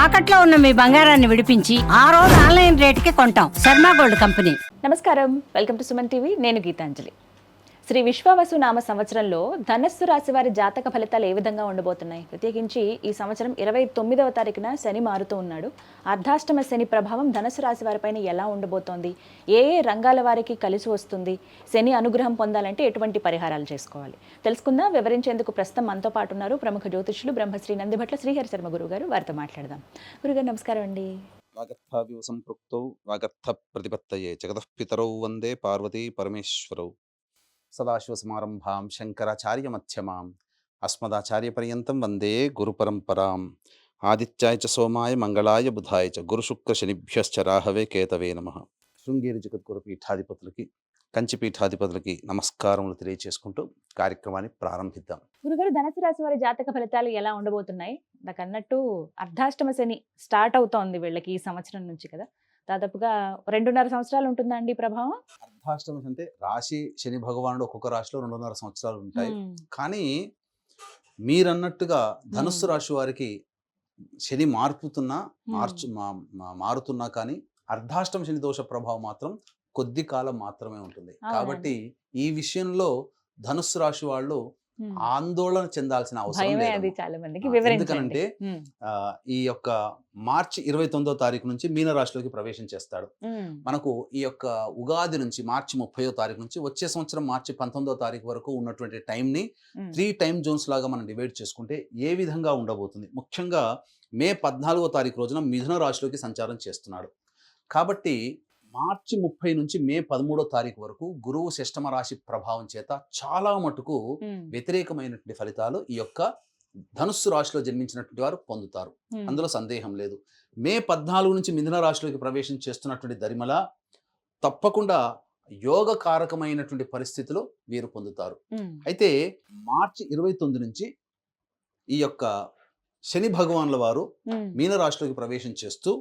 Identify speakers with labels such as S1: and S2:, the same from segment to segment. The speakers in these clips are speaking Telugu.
S1: తాకట్లో ఉన్న మీ బంగారాన్ని విడిపించి ఆ రోజు ఆన్లైన్ రేటుకి కొంటాం. Sharma gold company.
S2: నమస్కారం, వెల్కమ్ టు సుమన్ టీవీ. నేను గీతాంజలి. శ్రీ విశ్వావసు నామ సంవత్సరంలో ధనస్సు రాశి వారి జాతక ఫలితాలు ఏ విధంగా ఉండబోతున్నాయి? ప్రత్యేకించి ఈ సంవత్సరం 29వ తారీఖున శని మారుతూ ఉన్నాడు. అర్ధాష్టమ శని ప్రభావం ధనస్సు రాశి వారిపైన ఎలా ఉండబోతోంది? ఏ ఏ రంగాల వారికి కలిసి వస్తుంది? శని అనుగ్రహం పొందాలంటే ఎటువంటి పరిహారాలు చేసుకోవాలి తెలుసుకుందాం. వివరించేందుకు ప్రస్తుతం మనతో పాటు ఉన్నారు ప్రముఖ జ్యోతిష్యులు బ్రహ్మశ్రీ నందిభట్ల శ్రీహరి శర్మ గురువు గారు. వారితో మాట్లాడదాం. గురుగారు నమస్కారం అండి.
S3: వాగర్థావివ సంపృక్తౌ వాగర్థ ప్రతిపత్తయే జగతః పితరౌ వందే పార్వతీ పరమేశ్వరౌ సదాశివసమారంభాం శంకరాచార్య మధ్యమాం అస్మదాచార్య పర్యంతం వందే గురు పరంపరాం. ఆదిత్యాయ చ సోమాయ మంగళాయ బుధాయ చ గురు శుక్ర శనిభ్యశ్చ రాహవే కేతవే నమః. శృంగేరి జగద్గురు పీఠాధిపతులకి కంచి పీఠాధిపతులకి నమస్కారములు తెలియచేసుకుంటూ కార్యక్రమాన్ని ప్రారంభిద్దాం.
S2: గురుగారు, ధనుసు రాశి వారి జాతక ఫలితాలు ఎలా ఉండబోతున్నాయి? నాకు అన్నట్టు అర్ధాష్టమ శని స్టార్ట్ అవుతోంది వీళ్ళకి ఈ సంవత్సరం నుంచి కదా. దాదాపుగా 2.5 సంవత్సరాలు ఉంటుందా అండి ప్రభావం?
S3: అర్ధాష్టమి అంటే రాశి శని భగవానుడు ఒక్కొక్క రాశిలో 2.5 సంవత్సరాలు ఉంటాయి. కానీ మీరన్నట్టుగా ధనుస్సు రాశి వారికి శని మారుతున్నా కానీ అర్ధాష్టమ శని దోష ప్రభావం మాత్రం కొద్ది కాలం మాత్రమే ఉంటుంది. కాబట్టి ఈ విషయంలో ధనుస్సు రాశి వాళ్ళు ఆందోళన చెందాల్సిన అవసరం లేదు. ఎందుకంటే ఈ యొక్క మార్చి 29వ తారీఖు నుంచి మీన రాశిలోకి ప్రవేశం చేస్తాడు. మనకు ఈ యొక్క ఉగాది నుంచి మార్చి 30వ తారీఖు నుంచి వచ్చే సంవత్సరం మార్చి 19వ తారీఖు వరకు ఉన్నటువంటి టైం ని 3 టైం జోన్స్ లాగా మనం డివైడ్ చేసుకుంటే ఏ విధంగా ఉండబోతుంది? ముఖ్యంగా మే 14వ తారీఖు రోజున మిథున రాశిలోకి సంచారం చేస్తున్నాడు. కాబట్టి మార్చి 30 నుంచి మే 13వ తారీఖు వరకు గురువు షష్టమ రాశి ప్రభావం చేత చాలా మటుకు వ్యతిరేకమైనటువంటి ఫలితాలు ఈ యొక్క ధనుస్సు రాశిలో జన్మించినటువంటి వారు పొందుతారు. అందులో సందేహం లేదు. మే 14 నుంచి మిథున రాశిలోకి ప్రవేశం చేస్తున్నటువంటి దరిమల తప్పకుండా యోగకారకమైనటువంటి పరిస్థితులు వీరు పొందుతారు. అయితే మార్చి 29 నుంచి ఈ యొక్క శని భగవాన్ల వారు మీనరాశిలోకి ప్రవేశం చేస్తూ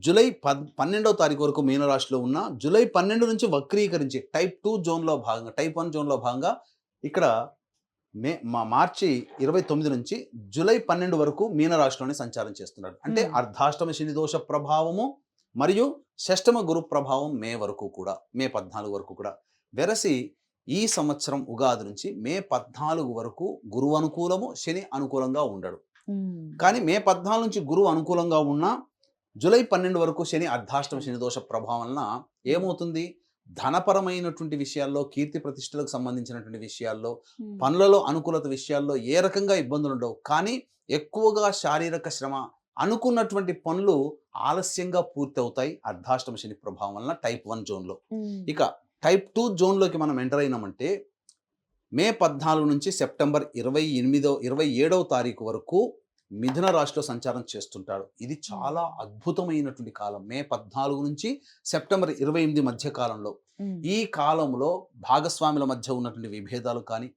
S3: జూలై 12వ తారీఖు వరకు మీనరాశిలో ఉన్న జూలై 12 నుంచి వక్రీకరించి టైప్ 2 జోన్లో భాగంగా టైప్ 1 జోన్లో భాగంగా ఇక్కడ మార్చి 29 నుంచి జూలై 12 వరకు మీనరాశిలోనే సంచారం చేస్తున్నాడు. అంటే అర్ధాష్టమ శని దోష ప్రభావము మరియు షష్టమ గురు ప్రభావం మే 14 వరకు కూడా వెరసి ఈ సంవత్సరం ఉగాది నుంచి మే 14 వరకు గురువు అనుకూలము, శని అనుకూలంగా ఉండడు. కానీ మే 14 నుంచి గురువు అనుకూలంగా ఉన్న జూలై 12 వరకు శని అర్ధాష్టమ శని దోష ప్రభావం వలన ఏమవుతుంది? ధనపరమైనటువంటి విషయాల్లో, కీర్తి ప్రతిష్టలకు సంబంధించినటువంటి విషయాల్లో, పనులలో అనుకూలత విషయాల్లో ఏ రకంగా ఇబ్బందులు ఉండవు. కానీ ఎక్కువగా శారీరక శ్రమ, అనుకున్నటువంటి పనులు ఆలస్యంగా పూర్తి అవుతాయి అర్ధాష్టమ శని ప్రభావం వలన టైప్ 1 జోన్లో. ఇక టైప్ 2 జోన్లోకి మనం ఎంటర్ అయినామంటే మే 14 నుంచి సెప్టెంబర్ 27వ తారీఖు వరకు మిథున రాశిలో సంచారం చేస్తుంటాడు. ఇది చాలా అద్భుతమైనటువంటి కాలం. మే 14 నుంచి సెప్టెంబర్ 28 మధ్య కాలంలో ఈ కాలంలో భాగస్వాముల మధ్య ఉన్నటువంటి విభేదాలు కానీ,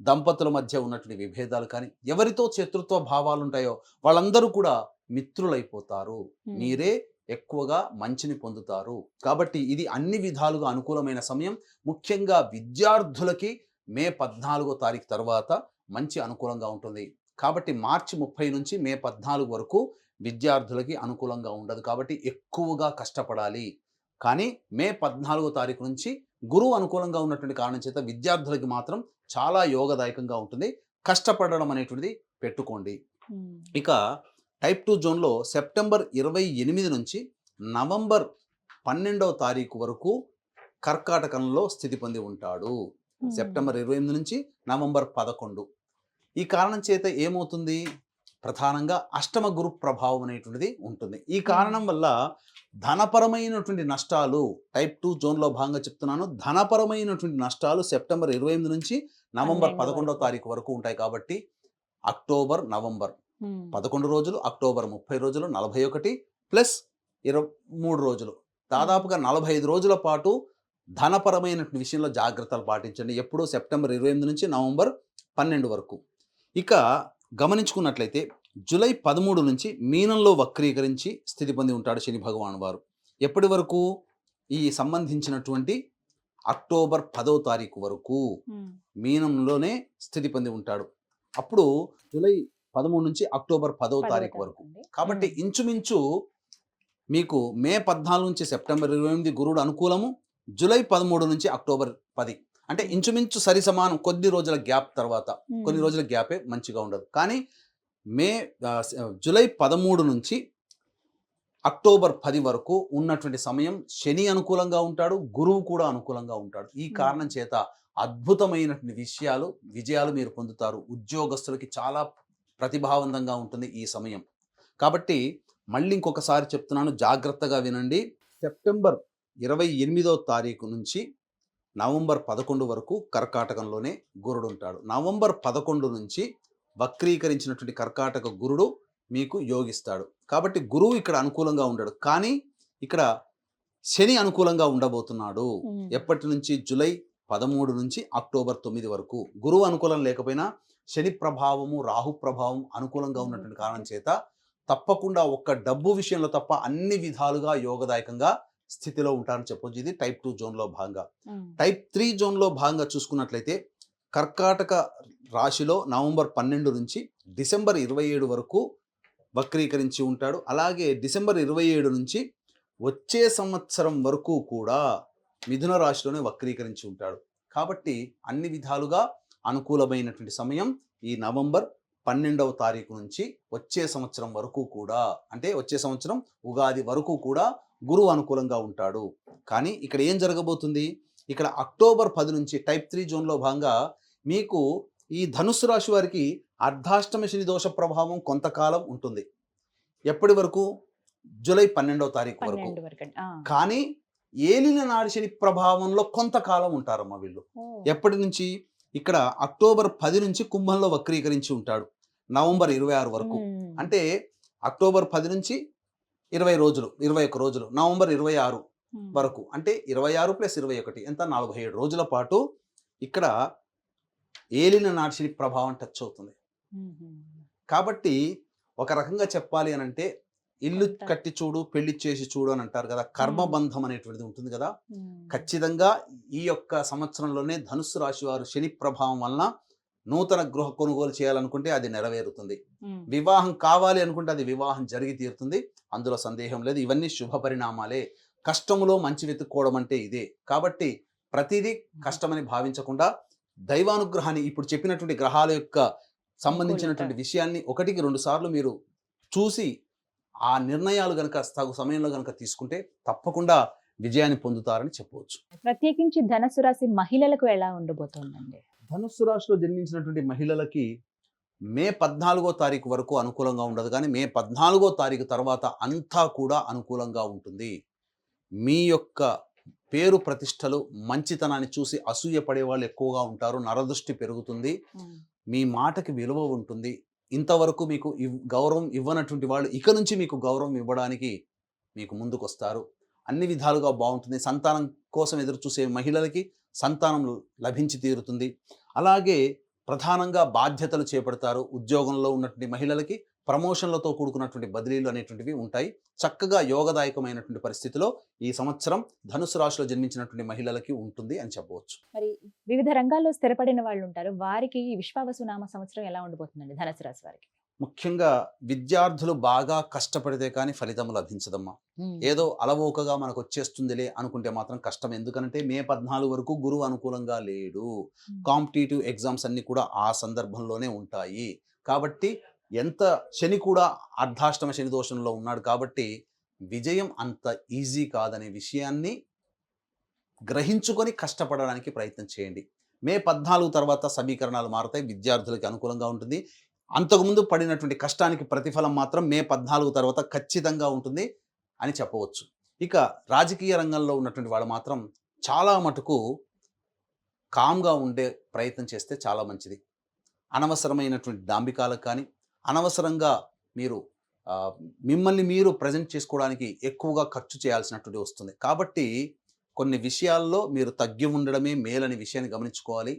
S3: దంపతుల మధ్య ఉన్నటువంటి విభేదాలు కానీ, ఎవరితో శత్రుత్వ భావాలు ఉంటాయో వాళ్ళందరూ కూడా మిత్రులైపోతారు. మీరే ఎక్కువగా మంచిని పొందుతారు. కాబట్టి ఇది అన్ని విధాలుగా అనుకూలమైన సమయం. ముఖ్యంగా విద్యార్థులకి మే 14వ తారీఖు తర్వాత మంచి అనుకూలంగా ఉంటుంది. కాబట్టి మార్చి 30 నుంచి మే 14 వరకు విద్యార్థులకి అనుకూలంగా ఉండదు. కాబట్టి ఎక్కువగా కష్టపడాలి. కానీ మే 14వ తారీఖు నుంచి గురువు అనుకూలంగా ఉన్నటువంటి కారణం చేత విద్యార్థులకి మాత్రం చాలా యోగదాయకంగా ఉంటుంది. కష్టపడడం అనేటువంటిది పెట్టుకోండి. ఇక టైప్ 2 జోన్లో సెప్టెంబర్ 28 నుంచి నవంబర్ 12వ తారీఖు వరకు కర్కాటకంలో స్థితి పొంది ఉంటాడు. సెప్టెంబర్ 28 నుంచి నవంబర్ 11. ఈ కారణం చేత ఏమవుతుంది? ప్రధానంగా అష్టమ గురు ప్రభావం అనేటువంటిది ఉంటుంది. ఈ కారణం వల్ల ధనపరమైనటువంటి నష్టాలు టైప్ 2 జోన్లో భాగంగా చెప్తున్నాను. ధనపరమైనటువంటి నష్టాలు సెప్టెంబర్ 28 నుంచి నవంబర్ 11వ తారీఖు వరకు ఉంటాయి. కాబట్టి అక్టోబర్, నవంబర్ 11 రోజులు, అక్టోబర్ 30 రోజులు, 41 ప్లస్ 23 రోజులు, దాదాపుగా 45 రోజుల పాటు ధనపరమైనటువంటి విషయంలో జాగ్రత్తలు పాటించండి. ఎప్పుడు సెప్టెంబర్ 28 నుంచి నవంబర్ 12 వరకు. ఇక గమనించుకున్నట్లయితే జూలై 13 నుంచి మీనంలో వక్రీకరించి స్థితి పొంది ఉంటాడు శని భగవాన్ వారు. ఎప్పటి వరకు? ఈ సంబంధించినటువంటి అక్టోబర్ 10వ తారీఖు వరకు మీనంలోనే స్థితి పొంది ఉంటాడు. అప్పుడు జూలై 13 నుంచి అక్టోబర్ 10వ తారీఖు వరకు. కాబట్టి ఇంచుమించు మీకు మే 14 నుంచి సెప్టెంబర్ 28 గురుడు అనుకూలము, జూలై 13 నుంచి అక్టోబర్ 10 అంటే ఇంచుమించు సరి సమానం. కొద్ది రోజుల గ్యాప్ తర్వాత, కొన్ని రోజుల గ్యాపే మంచిగా ఉండదు. కానీ జూలై 13 నుంచి అక్టోబర్ 10 వరకు ఉన్నటువంటి సమయం శని అనుకూలంగా ఉంటాడు, గురువు కూడా అనుకూలంగా ఉంటాడు. ఈ కారణం చేత అద్భుతమైనటువంటి విజయాలు మీరు పొందుతారు. ఉద్యోగస్తులకి చాలా ప్రతిభావంతంగా ఉంటుంది ఈ సమయం. కాబట్టి మళ్ళీ ఇంకొకసారి చెప్తున్నాను, జాగ్రత్తగా వినండి. సెప్టెంబర్ 28వ తారీఖు నుంచి నవంబర్ 11 వరకు కర్కాటకంలోనే గురుడు ఉంటాడు. నవంబర్ 11 నుంచి వక్రీకరించినటువంటి కర్కాటక గురుడు మీకు యోగిస్తాడు. కాబట్టి గురువు ఇక్కడ అనుకూలంగా ఉండడు, కానీ ఇక్కడ శని అనుకూలంగా ఉండబోతున్నాడు. ఎప్పటి నుంచి? జూలై 13 నుంచి అక్టోబర్ 9 వరకు. గురువు అనుకూలం లేకపోయినా శని ప్రభావము, రాహు ప్రభావం అనుకూలంగా ఉన్నటువంటి కారణం చేత తప్పకుండా ఒక్క డబ్బు విషయంలో తప్ప అన్ని విధాలుగా యోగదాయకంగా స్థితిలో ఉంటారని చెప్పొచ్చు. ఇది టైప్ 2 జోన్లో భాగంగా. టైప్ 3 జోన్లో భాగంగా చూసుకున్నట్లయితే కర్కాటక రాశిలో నవంబర్ 12 నుంచి డిసెంబర్ 27 వరకు వక్రీకరించి ఉంటాడు. అలాగే డిసెంబర్ 27 నుంచి వచ్చే సంవత్సరం వరకు కూడా మిథున రాశిలోనే వక్రీకరించి ఉంటాడు. కాబట్టి అన్ని విధాలుగా అనుకూలమైనటువంటి సమయం ఈ నవంబర్ 12వ తారీఖు నుంచి వచ్చే సంవత్సరం వరకు కూడా, అంటే వచ్చే సంవత్సరం ఉగాది వరకు కూడా గురువు అనుకూలంగా ఉంటాడు. కానీ ఇక్కడ ఏం జరగబోతుంది? ఇక్కడ అక్టోబర్ 10 నుంచి టైప్ 3 జోన్లో భాగంగా మీకు ఈ ధనుస్సు రాశి వారికి అర్ధాష్టమ శని దోష ప్రభావం కొంతకాలం ఉంటుంది. ఎప్పటి వరకు? జూలై 12వ తారీఖు వరకు. కానీ ఏలిన నాడి శని ప్రభావంలో కొంతకాలం ఉంటారమ్మా వీళ్ళు. ఎప్పటి నుంచి? ఇక్కడ అక్టోబర్ 10 నుంచి కుంభంలో వక్రీకరించి ఉంటాడు నవంబర్ 26 వరకు. అంటే అక్టోబర్ 10 నుంచి 21 రోజులు, నవంబర్ 26 వరకు, అంటే 26 + 21 ఎంత? 47 రోజుల పాటు ఇక్కడ ఏలిన నాడి శని ప్రభావం టచ్ అవుతుంది. కాబట్టి ఒక రకంగా చెప్పాలి అని అంటే, ఇల్లు కట్టి చూడు, పెళ్లి చేసి చూడు అని అంటారు కదా, కర్మబంధం అనేటువంటిది ఉంటుంది కదా. ఖచ్చితంగా ఈ యొక్క సంవత్సరంలోనే ధనుస్సు రాశి వారు శని ప్రభావం వలన నూతన గృహ కొనుగోలు చేయాలనుకుంటే అది నెరవేరుతుంది. వివాహం కావాలి అనుకుంటే అది వివాహం జరిగి తీరుతుంది, అందులో సందేహం లేదు. ఇవన్నీ శుభ పరిణామాలే. కష్టములో మంచి వెతుక్కోవడం అంటే ఇదే. కాబట్టి ప్రతిదీ కష్టమని భావించకుండా దైవానుగ్రహాన్ని, ఇప్పుడు చెప్పినటువంటి గ్రహాల యొక్క సంబంధించినటువంటి విషయాన్ని 1-2 సార్లు మీరు చూసి ఆ నిర్ణయాలు గనక తగు సమయంలో గనక తీసుకుంటే తప్పకుండా విజయాన్ని పొందుతారని చెప్పవచ్చు.
S2: ప్రత్యేకించి ధనుసు రాశి మహిళలకు ఎలా ఉండబోతోందండి?
S3: ధనుస్సు రాశిలో జన్మించినటువంటి మహిళలకి మే 14వ తారీఖు వరకు అనుకూలంగా ఉండదు, కానీ మే 14వ తారీఖు తర్వాత అంతా కూడా అనుకూలంగా ఉంటుంది. మీ యొక్క పేరు ప్రతిష్టలు, మంచితనాన్ని చూసి అసూయ పడే వాళ్ళు ఎక్కువగా ఉంటారు. నరదృష్టి పెరుగుతుంది, మీ మాటకి విలువ ఉంటుంది. ఇంతవరకు మీకు గౌరవం ఇవ్వనటువంటి వాళ్ళు ఇక నుంచి మీకు గౌరవం ఇవ్వడానికి మీకు ముందుకొస్తారు. అన్ని విధాలుగా బాగుంటుంది. సంతానం కోసం ఎదురు చూసే మహిళలకి సంతానం లభించి తీరుతుంది. అలాగే ప్రధానంగా బాధ్యతలు చేపడతారు. ఉద్యోగంలో ఉన్నటువంటి మహిళలకి ప్రమోషన్లతో కూడుకున్నటువంటి బదిలీలు అనేటువంటివి ఉంటాయి. చక్కగా యోగదాయకమైనటువంటి పరిస్థితిలో ఈ సంవత్సరం ధనుసు రాశిలో జన్మించినటువంటి మహిళలకి ఉంటుంది అని చెప్పవచ్చు.
S2: మరి వివిధ రంగాల్లో స్థిరపడిన వాళ్ళు ఉంటారు, వారికి ఈ విశ్వావసు నామ సంవత్సరం ఎలా ఉండబోతుందండి ధనుసు రాశి వారికి?
S3: ముఖ్యంగా విద్యార్థులు బాగా కష్టపడితే కానీ ఫలితం లభించదమ్మా. ఏదో అలవోకగా మనకు వచ్చేస్తుందిలే అనుకుంటే మాత్రం కష్టం. ఎందుకంటే మే 14 వరకు గురువు అనుకూలంగా లేడు. కాంపిటేటివ్ ఎగ్జామ్స్ అన్ని కూడా ఆ సందర్భంలోనే ఉంటాయి. కాబట్టి ఎంత శని కూడా అర్ధాష్టమ శని దోషంలో ఉన్నాడు కాబట్టి విజయం అంత ఈజీ కాదనే విషయాన్ని గ్రహించుకొని కష్టపడడానికి ప్రయత్నం చేయండి. మే 14 తర్వాత సమీకరణాలు మారుతాయి, విద్యార్థులకి అనుకూలంగా ఉంటుంది. అంతకుముందు పడినటువంటి కష్టానికి ప్రతిఫలం మాత్రం మే 14 తర్వాత ఖచ్చితంగా ఉంటుంది అని చెప్పవచ్చు. ఇక రాజకీయ రంగంలో ఉన్నటువంటి వాళ్ళు మాత్రం చాలా మటుకు కామ్గా ఉండే ప్రయత్నం చేస్తే చాలా మంచిది. అనవసరమైనటువంటి డాంబికాలకు కానీ, అనవసరంగా మీరు మిమ్మల్ని మీరు ప్రజెంట్ చేసుకోవడానికి ఎక్కువగా ఖర్చు చేయాల్సినటువంటి వస్తుంది. కాబట్టి కొన్ని విషయాల్లో మీరు తగ్గి ఉండడమే మేలని విషయాన్ని గమనించుకోవాలి.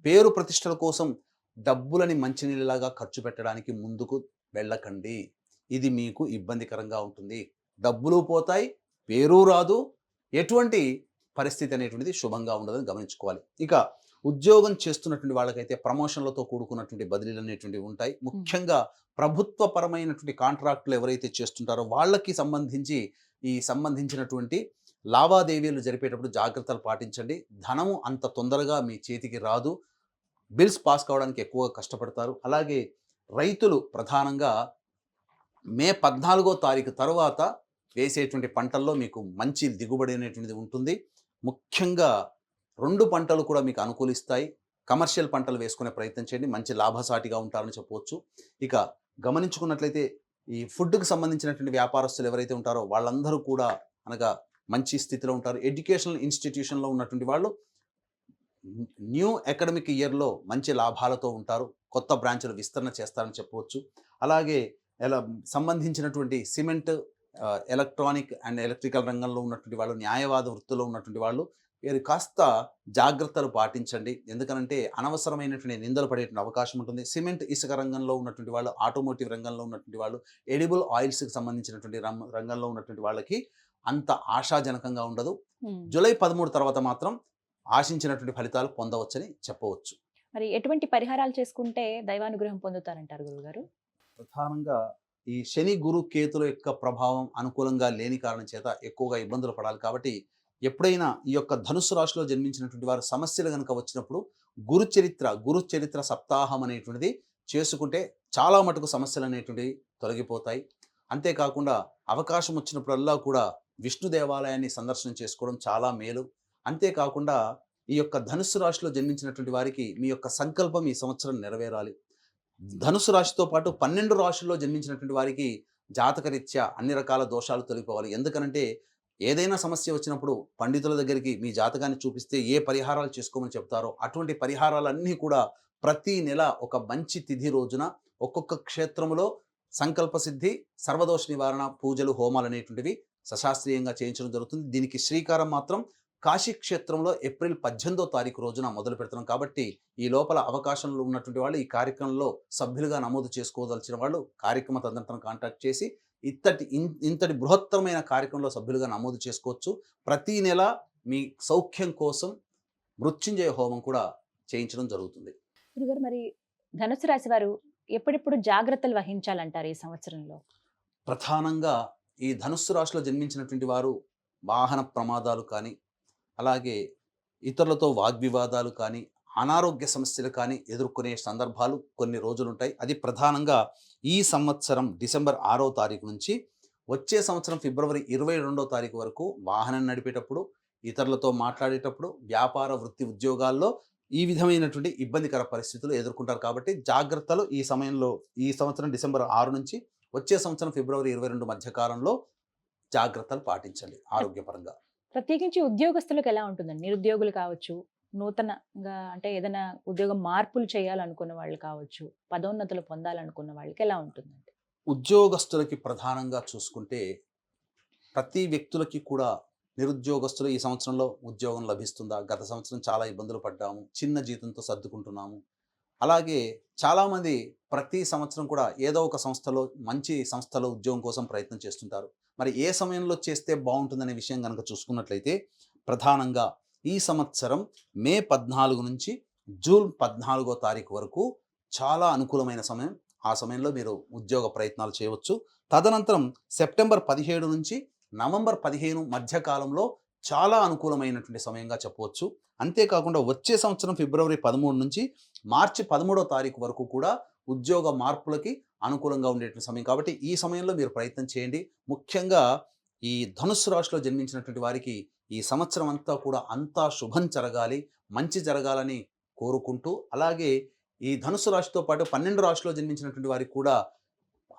S3: పేరు ప్రతిష్టల కోసం డబ్బులని మంచినీళ్ళలాగా ఖర్చు పెట్టడానికి ముందుకు వెళ్ళకండి. ఇది మీకు ఇబ్బందికరంగా ఉంటుంది. డబ్బులు పోతాయి, పేరు రాదు, ఎటువంటి పరిస్థితి అనేటువంటిది శుభంగా ఉండదని గమనించుకోవాలి. ఇక ఉద్యోగం చేస్తున్నటువంటి వాళ్ళకైతే ప్రమోషన్లతో కూడుకున్నటువంటి బదిలీలు అనేటువంటివి ఉంటాయి. ముఖ్యంగా ప్రభుత్వ పరమైనటువంటి కాంట్రాక్టులు ఎవరైతే చేస్తుంటారో వాళ్ళకి సంబంధించినటువంటి లావాదేవీలు జరిపేటప్పుడు జాగ్రత్తలు పాటించండి. ధనము అంత తొందరగా మీ చేతికి రాదు. బిల్స్ పాస్ కావడానికి ఎక్కువగా కష్టపడతారు. అలాగే రైతులు ప్రధానంగా మే 14వ తారీఖు తర్వాత వేసేటువంటి పంటల్లో మీకు మంచి దిగుబడి అనేటువంటిది ఉంటుంది. ముఖ్యంగా 2 పంటలు కూడా మీకు అనుకూలిస్తాయి. కమర్షియల్ పంటలు వేసుకునే ప్రయత్నం చేయండి. మంచి లాభసాటిగా ఉంటారని చెప్పవచ్చు. ఇక గమనించుకున్నట్లయితే ఈ ఫుడ్‌కి సంబంధించినటువంటి వ్యాపారస్తులు ఎవరైతే ఉంటారో వాళ్ళందరూ కూడా అనగా మంచి స్థితిలో ఉంటారు. ఎడ్యుకేషనల్ ఇన్‌స్టిట్యూషన్‌లో ఉన్నటువంటి వాళ్ళు న్యూ అకాడమిక్ ఇయర్‌లో మంచి లాభాలతో ఉంటారు. కొత్త బ్రాంచ్‌లు విస్తరణ చేస్తారని చెప్పవచ్చు. అలాగే సంబంధించినటువంటి సిమెంట్, ఎలక్ట్రానిక్ అండ్ ఎలక్ట్రికల్ రంగంలో ఉన్నటువంటి వాళ్ళు, న్యాయవాద వృత్తిలో ఉన్నటువంటి వాళ్ళు వీరు కాస్త జాగ్రత్తలు పాటించండి. ఎందుకనంటే అనవసరమైనటువంటి నిందలు పడేటువంటి అవకాశం ఉంటుంది. సిమెంట్, ఇసుక రంగంలో ఉన్నటువంటి వాళ్ళు, ఆటోమోటివ్ రంగంలో ఉన్నటువంటి వాళ్ళు, ఎడిబుల్ ఆయిల్స్‌కి సంబంధించినటువంటి రంగంలో ఉన్నటువంటి వాళ్ళకి అంత ఆశాజనకంగా ఉండదు. జూలై 13 తర్వాత మాత్రం ఆశించినటువంటి ఫలితాలు పొందవచ్చని చెప్పవచ్చు.
S2: మరి ఎటువంటి పరిహారాలు చేసుకుంటే దైవానుగ్రహం పొందుతారంటారు గురువుగారు?
S3: ప్రధానంగా ఈ శని, గురు, కేతుల యొక్క ప్రభావం అనుకూలంగా లేని కారణం చేత ఎక్కువగా ఇబ్బందులు పడాలి. కాబట్టి ఎప్పుడైనా ఈ యొక్క ధనుస్సు రాశిలో జన్మించినటువంటి వారు సమస్యలు కనుక వచ్చినప్పుడు గురు చరిత్ర సప్తాహం అనేటువంటిది చేసుకుంటే చాలా మటుకు సమస్యలు అనేటువంటివి తొలగిపోతాయి. అంతేకాకుండా అవకాశం వచ్చినప్పుడల్లా కూడా విష్ణు దేవాలయాన్ని సందర్శనం చేసుకోవడం చాలా మేలు. అంతేకాకుండా ఈ యొక్క ధనుస్సు రాశిలో జన్మించినటువంటి వారికి మీ యొక్క సంకల్పం ఈ సంవత్సరం నెరవేరాలి. ధనుసు రాశితో పాటు 12 రాశుల్లో జన్మించినటువంటి వారికి జాతకరీత్యా అన్ని రకాల దోషాలు తొలగిపోవాలి. ఎందుకనంటే ఏదైనా సమస్య వచ్చినప్పుడు పండితుల దగ్గరికి మీ జాతకాన్ని చూపిస్తే ఏ పరిహారాలు చేసుకోమని చెప్తారో అటువంటి పరిహారాలన్నీ కూడా ప్రతి నెల ఒక మంచి తిథి రోజున ఒక్కొక్క క్షేత్రములో సంకల్ప సిద్ధి, సర్వదోష నివారణ పూజలు, హోమాలు అనేటువంటివి సశాస్త్రీయంగా చేయించడం జరుగుతుంది. దీనికి శ్రీకారం మాత్రం కాశీ క్షేత్రంలో ఏప్రిల్ 18వ తారీఖు రోజున మొదలు పెడుతున్నాం. కాబట్టి ఈ లోపల అవకాశంలో ఉన్నటువంటి వాళ్ళు ఈ కార్యక్రమంలో సభ్యులుగా నమోదు చేసుకోదలిచిన వాళ్ళు కార్యక్రమ తదనంతరం కాంటాక్ట్ చేసి ఇంతటి బృహత్తరమైన కార్యక్రమంలో సభ్యులుగా నమోదు చేసుకోవచ్చు. ప్రతి నెల మీ సౌఖ్యం కోసం మృత్యుంజయ హోమం కూడా చేయించడం జరుగుతుంది.
S2: గురుగారు, మరి ధనుసు రాశి వారు ఎప్పుడెప్పుడు జాగ్రత్తలు వహించాలంటారు ఈ సంవత్సరంలో?
S3: ప్రధానంగా ఈ ధనుస్సు రాశిలో జన్మించినటువంటి వారు వాహన ప్రమాదాలు కానీ, అలాగే ఇతరులతో వాగ్వివాదాలు కానీ, అనారోగ్య సమస్యలు కానీ ఎదుర్కొనే సందర్భాలు కొన్ని రోజులు ఉంటాయి. అది ప్రధానంగా ఈ సంవత్సరం డిసెంబర్ 6వ తారీఖు నుంచి వచ్చే సంవత్సరం ఫిబ్రవరి 22వ తారీఖు వరకు వాహనం నడిపేటప్పుడు, ఇతరులతో మాట్లాడేటప్పుడు, వ్యాపార వృత్తి ఉద్యోగాల్లో ఈ విధమైనటువంటి ఇబ్బందికర పరిస్థితులు ఎదుర్కొంటారు. కాబట్టి జాగ్రత్తలు ఈ సంవత్సరం డిసెంబర్ 6 నుంచి వచ్చే సంవత్సరం ఫిబ్రవరి 22 మధ్య కాలంలో జాగ్రత్తలు పాటించండి ఆరోగ్యపరంగా.
S2: ప్రత్యేకించి ఉద్యోగస్తులకు ఎలా ఉంటుందండి? నిరుద్యోగులు కావచ్చు, నూతనంగా అంటే ఏదైనా ఉద్యోగం మార్పులు చేయాలనుకున్న వాళ్ళు కావచ్చు, పదోన్నతులు పొందాలనుకున్న వాళ్ళకి ఎలా ఉంటుందండి?
S3: ఉద్యోగస్తులకి ప్రధానంగా చూసుకుంటే ప్రతి వ్యక్తులకి కూడా నిరుద్యోగస్తులు ఈ సంవత్సరంలో ఉద్యోగం లభిస్తుందా? గత సంవత్సరం చాలా ఇబ్బందులు పడ్డాము, చిన్న జీతంతో సర్దుకుంటున్నాము. అలాగే చాలామంది ప్రతి సంవత్సరం కూడా ఏదో ఒక సంస్థలో, మంచి సంస్థలో ఉద్యోగం కోసం ప్రయత్నం చేస్తుంటారు. మరి ఏ సమయంలో చేస్తే బాగుంటుందనే విషయం కనుక చూసుకున్నట్లయితే ప్రధానంగా ఈ సంవత్సరం మే 14 నుంచి జూన్ 14వ తారీఖు వరకు చాలా అనుకూలమైన సమయం. ఆ సమయంలో మీరు ఉద్యోగ ప్రయత్నాలు చేయవచ్చు. తదనంతరం సెప్టెంబర్ 17 నుంచి నవంబర్ 15 మధ్య కాలంలో చాలా అనుకూలమైనటువంటి సమయంగా చెప్పవచ్చు. అంతేకాకుండా వచ్చే సంవత్సరం ఫిబ్రవరి 13 నుంచి మార్చి 13వ తారీఖు వరకు కూడా ఉద్యోగ మార్పులకి అనుకూలంగా ఉండేటువంటి సమయం. కాబట్టి ఈ సమయంలో మీరు ప్రయత్నం చేయండి. ముఖ్యంగా ఈ ధనుస్సు రాశిలో జన్మించినటువంటి వారికి ఈ సంవత్సరం అంతా కూడా అంతా శుభం జరగాలి, మంచి జరగాలని కోరుకుంటూ, అలాగే ఈ ధనుస్సు రాశితో పాటు 12 రాశిలో జన్మించినటువంటి వారికి కూడా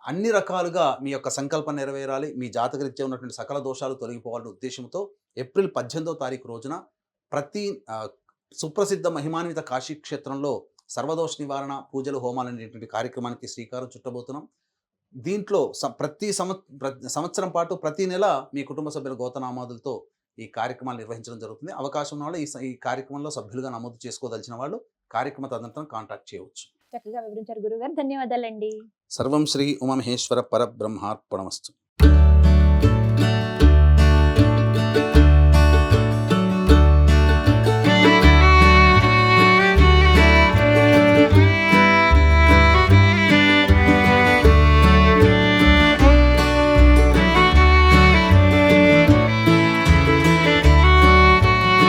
S3: అన్ని రకాలుగా మీ యొక్క సంకల్పం నెరవేరాలి, మీ జాతకరీత్యా ఉన్నటువంటి సకల దోషాలు తొలగిపోవాలనే ఉద్దేశంతో ఏప్రిల్ 18వ తారీఖు రోజున సుప్రసిద్ధ మహిమాన్విత కాశీ క్షేత్రంలో సర్వదోష నివారణ పూజలు, హోమాలు అనేటువంటి కార్యక్రమానికి శ్రీకారం చుట్టబోతున్నాం. దీంట్లో ప్రతి సంవత్సరం పాటు ప్రతి నెల మీ కుటుంబ సభ్యుల గోతనామాదులతో ఈ కార్యక్రమాలు నిర్వహించడం జరుగుతుంది. అవకాశం ఉన్న వాళ్ళు ఈ కార్యక్రమంలో సభ్యులుగా నమోదు చేసుకోదలిచిన వాళ్ళు కార్యక్రమ తదనంతరం కాంటాక్ట్ చేయవచ్చు.
S2: చక్కగా వివరించారు గురుగారు, ధన్యవాదాలండి.
S3: సర్వం శ్రీ ఉమామహేశ్వర పరబ్రహ్మార్పణమస్తు.